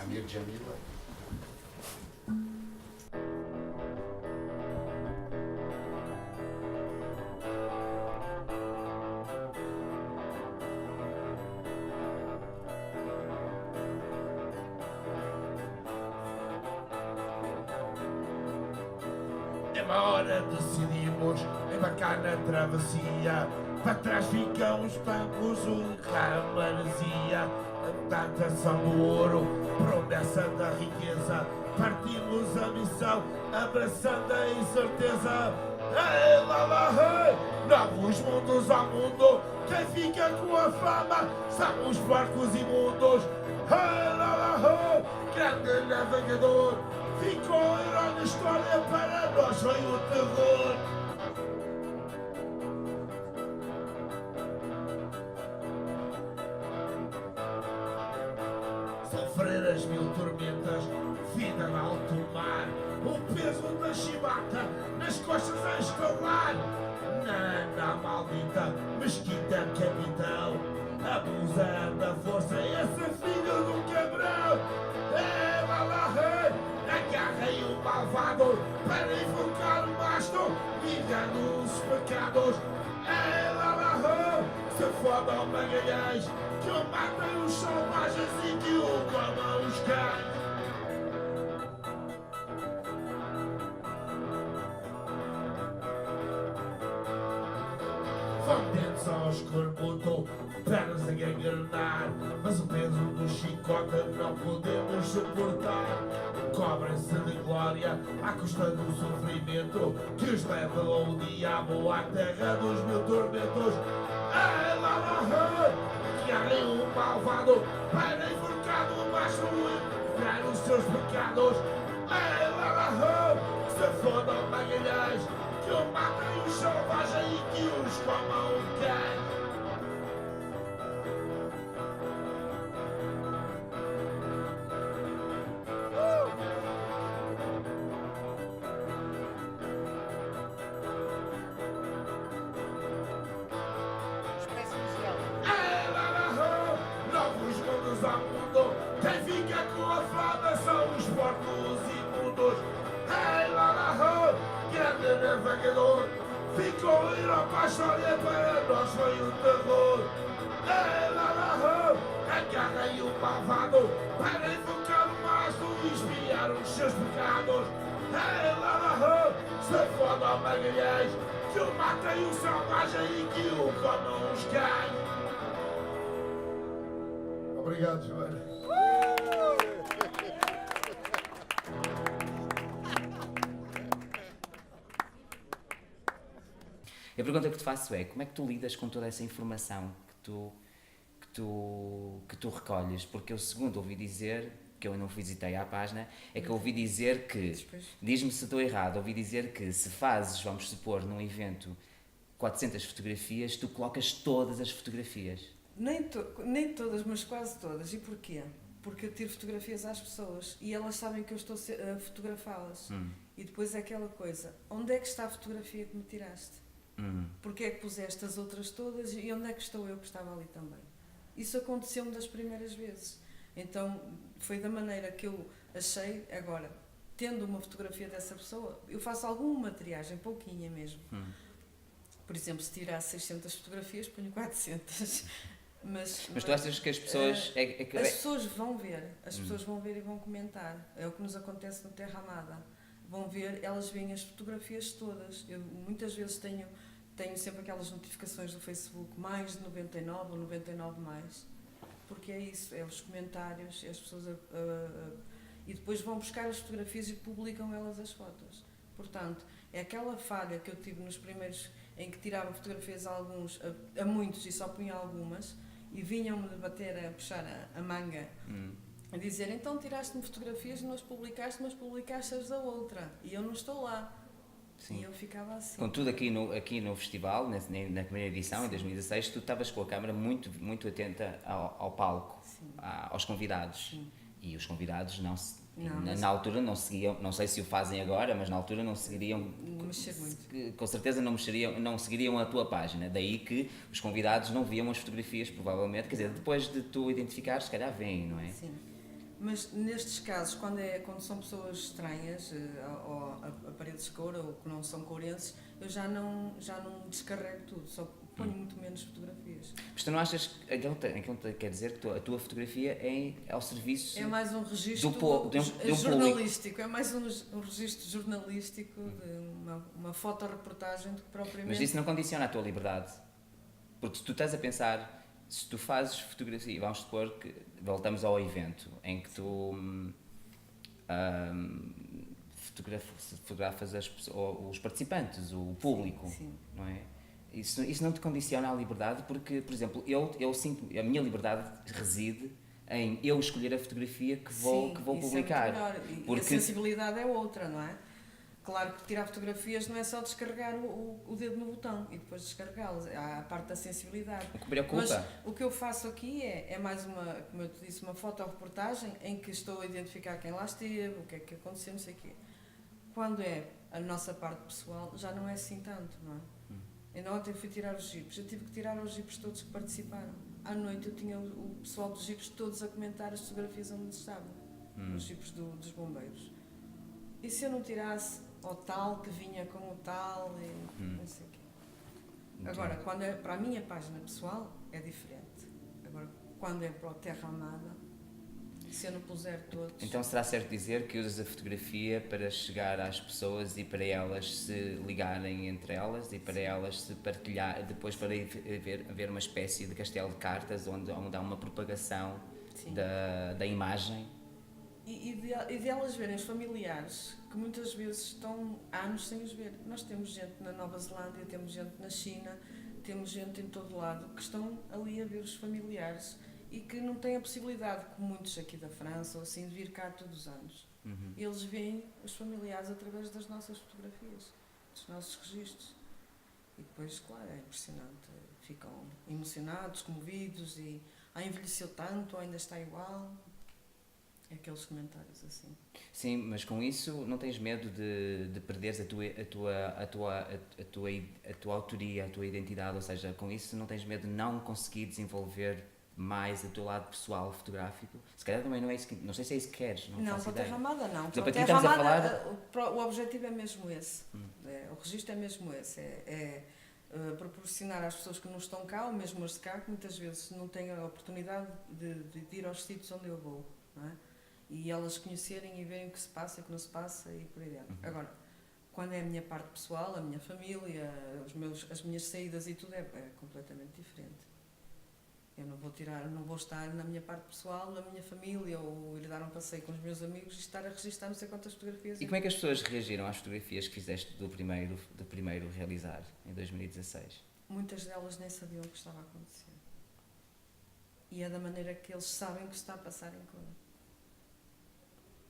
Amir Jamila. É uma hora, decidimos embarcar na travessia. Para trás ficam os bancos, o carro maresia. A tentação do ouro, promessa da riqueza. Partimos a missão, abraçando a incerteza. Ei, lá, hey! Novos mundos ao mundo. Quem fica com a fama são os barcos imundos. Hey, lá, hey! Grande navegador. Ficou herói na história, para nós foi o terror. sofrer as 1000 tormentas, vida de alto mar, o peso da chibata nas costas a estalar. Na maldita mesquita capitão, abusando da força, esse filho de um cabrão. É Balahã, agarrei o malvado para invocar o mastro, vingando os pecados. É Balahã, se fodam Magalhães, que o matem os selvagens e que o comam os cães. Dentes ao escorbuto, pernas a gangrenar, mas o peso do chicote não podemos suportar. Cobrem-se de glória à custa do sofrimento, que os leva ao diabo, à terra dos 1000 tormentos. É Balahã, que arrei o malvado, para enforcado o macho e livrar os seus pecados. É Balahã, se fodam Magalhães, que o matem os selvagens e que os comam cães. É Balahã, novos mundos ao mundo, quem fica com a fada são os porcos imundos. É Balahã, grande navegador, ficou a Europa a história, para nós foi o terror. É Balahã, agarrei o malvado para invocar o mastro e espiar os seus pecados. É Balahã, se foda Magalhães, que o matem o selvagem e que o comam os cães. Obrigado, Joana. A pergunta que te faço é, como é que tu lidas com toda essa informação que tu recolhes? Porque eu, segundo ouvi dizer, que eu não visitei à página, é que eu ouvi dizer que, diz-me se estou errado, ouvi dizer que se fazes, vamos supor, num evento 400 fotografias, tu colocas todas as fotografias. Nem todas, mas quase todas. E porquê? Porque eu tiro fotografias às pessoas e elas sabem que eu estou a fotografá-las. E depois é aquela coisa, onde é que está a fotografia que me tiraste? Porque é que puseste as outras todas e onde é que estou eu que estava ali também? Isso aconteceu-me das primeiras vezes. Então foi da maneira que eu achei. Agora, tendo uma fotografia dessa pessoa, eu faço alguma triagem, pouquinha mesmo. Por exemplo, se tirar 600 fotografias, ponho 400. Mas tu achas que as pessoas... As pessoas vão ver. As pessoas vão ver e vão comentar. É o que nos acontece no Terra Amada. Vão ver, elas veem as fotografias todas. Eu muitas vezes tenho sempre aquelas notificações do Facebook, mais de 99 ou 99 mais. Porque é isso, é os comentários, é as pessoas e depois vão buscar as fotografias e publicam elas as fotos. Portanto, é aquela falha que eu tive nos primeiros, em que tirava fotografias a muitos e só punha algumas, e vinham-me debater, a puxar a manga, a dizer, então tiraste-me fotografias e não as publicaste, mas publicaste-as da outra, e eu não estou lá. Sim. E eu ficava assim. Contudo, aqui no festival, na primeira edição, em 2016, tu estavas com a câmara muito, muito atenta ao palco, aos convidados. Sim. E os convidados na altura não seguiam, não sei se o fazem agora, mas na altura não seguiriam, com certeza não seguiriam a tua página. Daí que os convidados não viam as fotografias, provavelmente, quer dizer, depois de tu identificares, se calhar vêm, não é? Sim. Mas nestes casos, quando são pessoas estranhas, ou a paredes de cor, ou que não são courenses, eu já não descarrego tudo, só ponho muito menos fotografias. Mas tu não achas, então quer dizer que a tua fotografia é ao serviço... É mais um registro jornalístico, é mais um registro jornalístico, de uma fotoreportagem do que propriamente... Mas isso não condiciona a tua liberdade, porque se tu estás a pensar... Se tu fazes fotografia, vamos supor que voltamos ao evento em que tu fotografas os participantes, o público, sim. Não é? Isso não te condiciona a liberdade, porque, por exemplo, eu sinto, a minha liberdade reside em eu escolher a fotografia que vou publicar. É muito melhor. Porque a sensibilidade é outra, não é? Claro que tirar fotografias não é só descarregar o dedo no botão e depois descarregá-las, há a parte da sensibilidade. O que preocupa. Mas o que eu faço aqui é mais uma, como eu te disse, uma fotoreportagem em que estou a identificar quem lá esteve, o que é que aconteceu, não sei o quê. Quando é a nossa parte pessoal, já não é assim tanto, não é? Ainda ontem fui tirar os jipes, eu tive que tirar os jipes todos que participaram. À noite eu tinha o pessoal dos jipes todos a comentar as fotografias onde estavam, os jipes dos bombeiros. E se eu não tirasse o tal que vinha com o tal e não sei o quê. Agora, quando é para a minha página pessoal, é diferente. Agora, quando é para o Terra Amada, se eu não puser todos... Então será certo dizer que usas a fotografia para chegar às pessoas e para elas se ligarem entre elas e para elas se partilhar, depois para haver uma espécie de castelo de cartas onde há uma propagação da imagem? E de elas verem os familiares que muitas vezes estão anos sem os ver. Nós temos gente na Nova Zelândia, temos gente na China, temos gente em todo lado que estão ali a ver os familiares e que não têm a possibilidade, como muitos aqui da França ou assim, de vir cá todos os anos. Eles veem os familiares através das nossas fotografias, dos nossos registros. E depois, claro, é impressionante. Ficam emocionados, comovidos e envelheceu tanto, ainda está igual. Aqueles comentários assim. Sim, mas com isso não tens medo de perderes a tua autoria, a tua identidade, ou seja, com isso não tens medo de não conseguir desenvolver mais o teu lado pessoal fotográfico? Se calhar também não é isso que... Não sei se é isso que queres, não faço ideia. Para a Terra Amada não. Para a Terra Amada, o objetivo é mesmo esse. O registro é mesmo esse. É proporcionar às pessoas que não estão cá, ou mesmo as de cá, que muitas vezes não têm a oportunidade de ir aos sítios onde eu vou, não é? E elas conhecerem e verem o que se passa e o que não se passa e por aí dentro. Agora, quando é a minha parte pessoal, a minha família, as minhas saídas e tudo, é completamente diferente. Eu não vou estar na minha parte pessoal, na minha família, ou ir dar um passeio com os meus amigos e estar a registrar não sei quantas fotografias. E como é que as pessoas reagiram às fotografias que fizeste do primeiro realizar, em 2016? Muitas delas nem sabiam o que estava a acontecer. E é da maneira que eles sabem o que está a passar em Cora.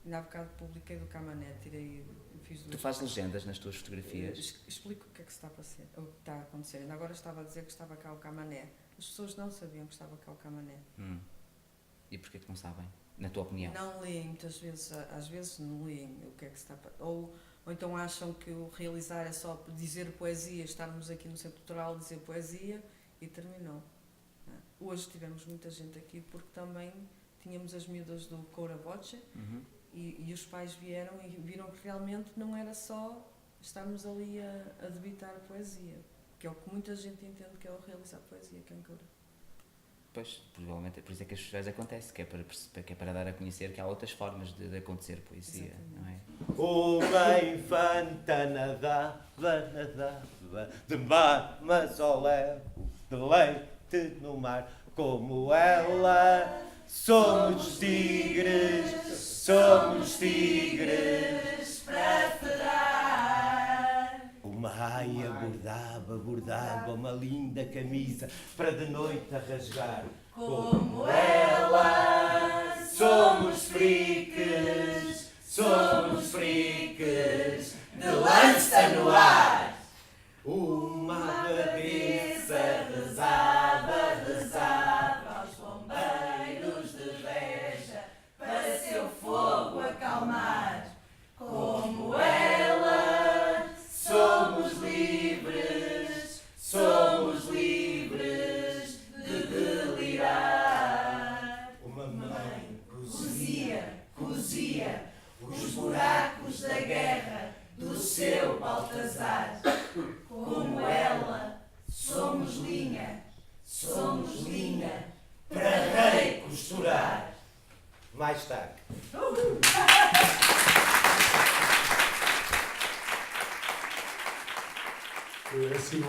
Ainda há bocado publiquei do Camané, fiz duas. Tu fazes legendas nas tuas fotografias? Explico o que é que está a acontecer. Ainda agora estava a dizer que estava cá o Camané. As pessoas não sabiam que estava cá o Camané. E porquê que não sabem? Na tua opinião? Não leem, muitas vezes, às vezes não leem o que é que está a passar. Ou então acham que o realizar é só dizer poesia, estarmos aqui no Centro Cultural, dizer poesia e terminou. Hoje tivemos muita gente aqui porque também tínhamos as miúdas do Cora Voce. E os pais vieram e viram que realmente não era só estarmos ali a debitar a poesia, que é o que muita gente entende que é o realizar poesia, que é em Cora. Pois, provavelmente é por isso é que as festivais acontecem, que é para dar a conhecer que há outras formas de acontecer poesia, não é? Uma infanta nadava de mar, mas ao levo de leite no mar, como ela. Somos tigres para fedar. Uma aia bordava uma linda camisa para de noite a rasgar. Como ela, somos freaks de lança no ar. Uma cabeça rezava aos bombeiros de Beja para seu fogo acalmar. Como ela, somos livres de delirar. Uma mãe cozia os buracos da guerra do seu Baltazar. Como ela, somos linha para recosturar. Mais tarde. Assim,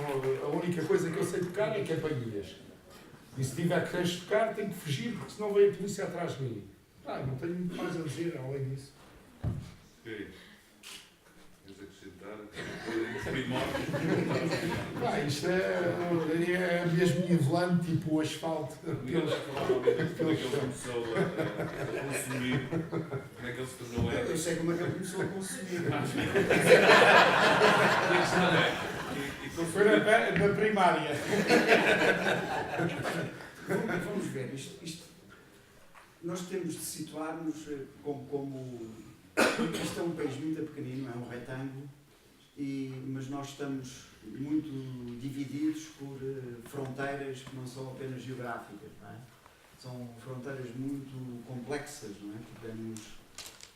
a única coisa que eu sei tocar é campainhas. E se tiver que tocar, tenho que fugir, porque senão vem a polícia atrás de mim. Não tenho muito mais a dizer além disso. Ok. Queres acrescentar? Isto é mesmo nivelante, tipo o asfalto. Provavelmente como é que ele começou a consumir, como é que ele se tornou ético. Eu sei como é que ele começou a consumir. Foi na primária. Vamos ver, isto nós temos de situar-nos como isto é um país muito pequenino, é um retângulo, mas nós estamos muito divididos por fronteiras que não são apenas geográficas, não é? São fronteiras muito complexas, não é?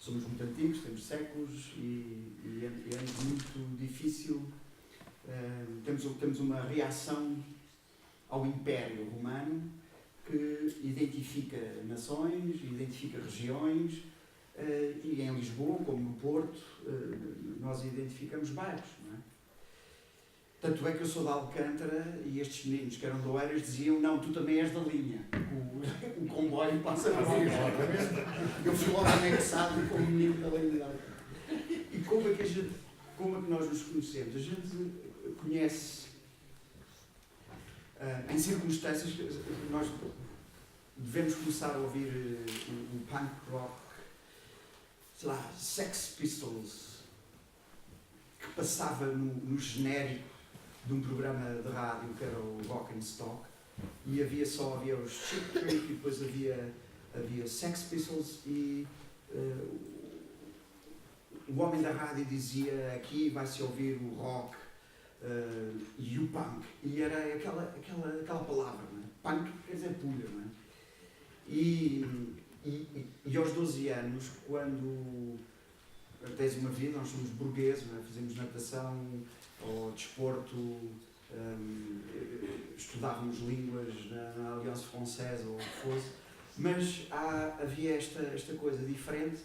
Somos muito antigos, temos séculos e é muito difícil. Temos uma reação ao Império Romano que identifica nações, identifica regiões, e em Lisboa, como no Porto, nós identificamos bairros, não é? Tanto é que eu sou de Alcântara e estes meninos que eram de Oeiras diziam: não, tu também és da linha, o comboio passa por ali. Eu fui logo anexado como menino da linha de Alcântara. E como é que nós nos conhecemos? A gente conhece em circunstâncias que nós devemos começar a ouvir o punk rock, sei lá, Sex Pistols, que passava no genérico de um programa de rádio que era o Rock and Stock, e havia os Cheap Trick e depois havia Sex Pistols e o homem da rádio dizia: aqui vai-se ouvir o rock e o punk, e era aquela palavra, não é? Punk quer dizer pura, não é? E aos 12 anos, quando tens uma vida, nós somos burgueses, não é? Fazemos natação ou desporto, estudávamos línguas na Alliance Française ou o que fosse, mas havia esta coisa diferente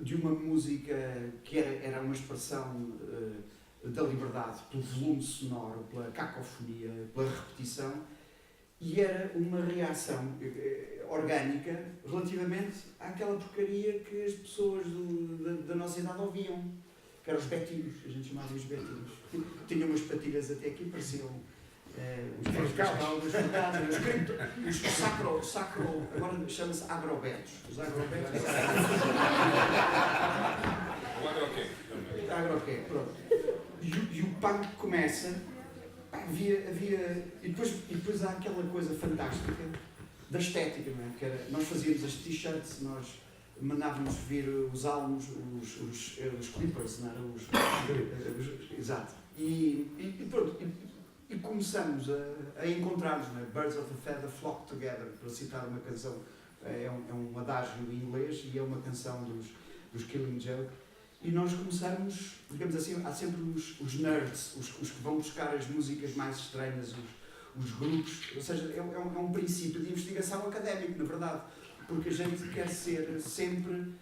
de uma música que era uma expressão da liberdade, pelo volume sonoro, pela cacofonia, pela repetição, e era uma reação orgânica relativamente àquela porcaria que as pessoas da nossa idade ouviam, que eram os betinhos, a gente chamava os betinhos. Tinham umas patilhas até aqui, pareciam os caldas, os sacro, agora chama-se agrobetos. Os agrobetos. O agroquê. Agroquê, pronto. E o punk começa, e depois há aquela coisa fantástica da estética, não é? Porque nós fazíamos as t-shirts, nós mandávamos vir os álbuns, os clippers, não era? Exato. E pronto, e começamos a encontrar-nos, não é? Birds of a Feather Flock Together, para citar uma canção, é um adágio em inglês e é uma canção dos Killing Joke. E nós começamos, digamos assim, há sempre os nerds, os que vão buscar as músicas mais estranhas, os grupos, ou seja, é um princípio de investigação académico, na verdade, porque a gente quer ser sempre...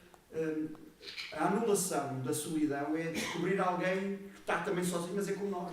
a anulação da solidão é descobrir alguém que está também sozinho, mas é como nós.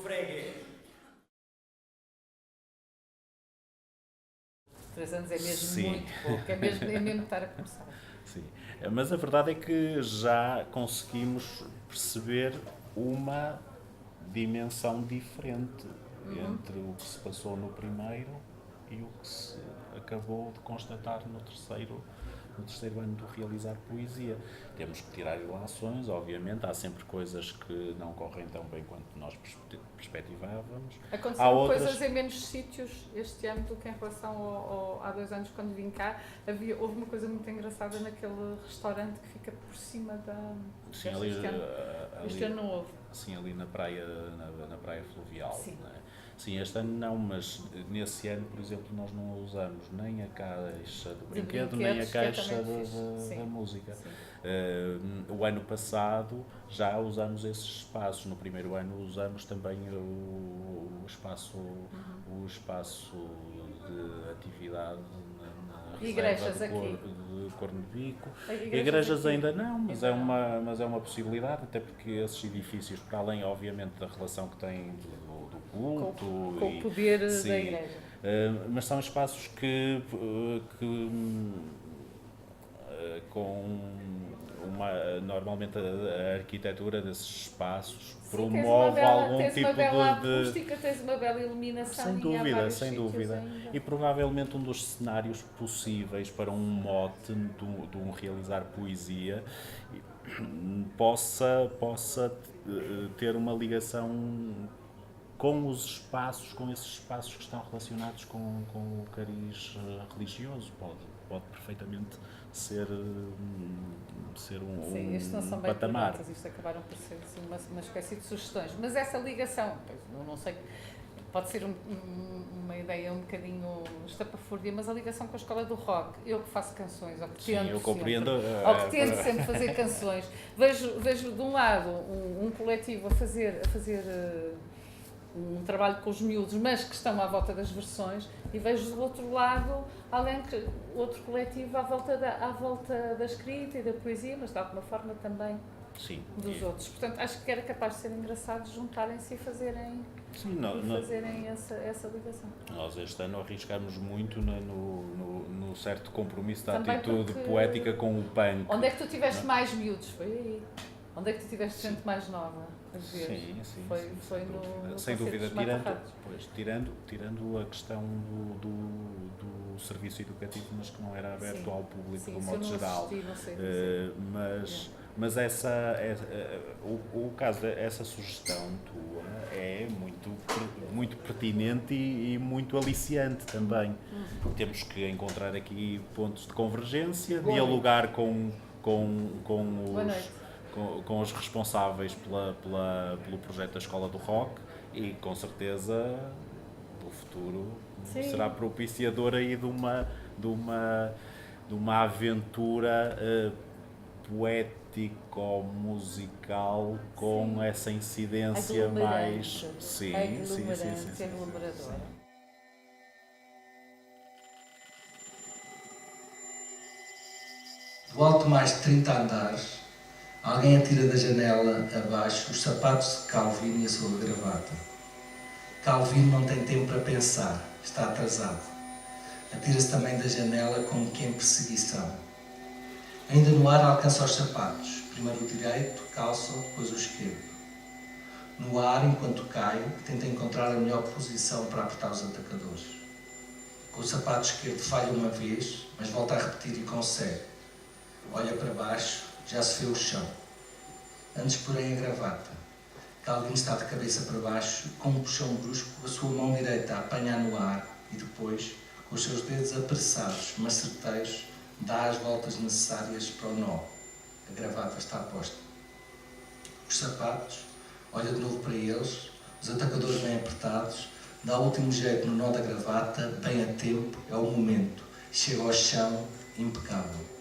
freguês. 3 anos é mesmo Sim. muito pouco, é mesmo estar a começar. Sim, mas a verdade é que já conseguimos perceber uma dimensão diferente entre o que se passou no primeiro e o que se acabou de constatar no terceiro ano do realizar poesia. Temos que tirar ilações, obviamente, há sempre coisas que não correm tão bem quanto nós perspectivávamos. Aconteceram coisas em menos sítios este ano do que em relação há 2 anos quando vim cá. Houve uma coisa muito engraçada naquele restaurante que fica por cima da... Sim, este ano não houve. Sim, ali na praia fluvial. Sim. Não é? Sim, este ano não, mas nesse ano, por exemplo, nós não usamos nem a caixa do brinquedo, nem a caixa da música. O ano passado já usamos esses espaços. No primeiro ano usamos também o espaço de atividade na igrejas reserva aqui de Cornebico. Igrejas Igrejas ainda não, mas é uma possibilidade, até porque esses edifícios, para além, obviamente, da relação que têm do culto com o poder da igreja, mas são espaços que com normalmente a arquitetura desses espaços promove algum tipo uma bela de acústica, tens uma bela iluminação. Sem dúvida. E provavelmente um dos cenários possíveis para um mote de um realizar poesia possa ter uma ligação com esses espaços que estão relacionados com o cariz religioso. Pode perfeitamente ser Sim, isto não são bem patamar. perguntas, isto acabaram por ser assim, uma espécie de sugestões. Mas essa ligação, eu não sei, pode ser uma ideia um bocadinho estapafúrdia, mas a ligação com a escola do rock, eu que faço canções, ou que tento, eu compreendo, ou que tento sempre fazer canções, vejo de um lado um coletivo a fazer um trabalho com os miúdos, mas que estão à volta das versões, e vejo do outro lado outro coletivo à volta da escrita e da poesia, mas de alguma forma também dos outros. Portanto, acho que era capaz de ser engraçado juntarem-se e fazerem essa ligação. Nós este ano arriscamos muito no certo compromisso da também atitude porque... poética com o punk. Onde é que tu tiveste mais miúdos? Foi aí. Onde é que tu tiveste gente mais nova a ver? Sim, Foi no sem dúvida, tirando tirando a questão do serviço educativo, mas que não era aberto ao público de modo geral. Mas o caso, essa sugestão tua é muito pertinente e muito aliciante também. Temos que encontrar aqui pontos de convergência, dialogar com os responsáveis pelo projeto da Escola do Rock e, com certeza, o futuro será propiciador aí de uma aventura poético-musical com essa incidência mais... aglomeradora. Do alto mais de 30 andares, alguém atira da janela abaixo os sapatos de Calvino e a sua gravata. Calvino não tem tempo para pensar, está atrasado. Atira-se também da janela como que em perseguição. Ainda no ar alcança os sapatos, primeiro o direito, calça, depois o esquerdo. No ar, enquanto cai, tenta encontrar a melhor posição para apertar os atacadores. Com o sapato esquerdo falha uma vez, mas volta a repetir e consegue. Olha para baixo, já se vê o chão. Antes, porém, a gravata. Calvino está de cabeça para baixo, com um puxão brusco, a sua mão direita a apanhar no ar e depois, com os seus dedos apressados, mas certeiros, dá as voltas necessárias para o nó. A gravata está posta. Os sapatos, olha de novo para eles, os atacadores bem apertados, dá o último jeito no nó da gravata, bem a tempo, é o momento, chega ao chão impecável.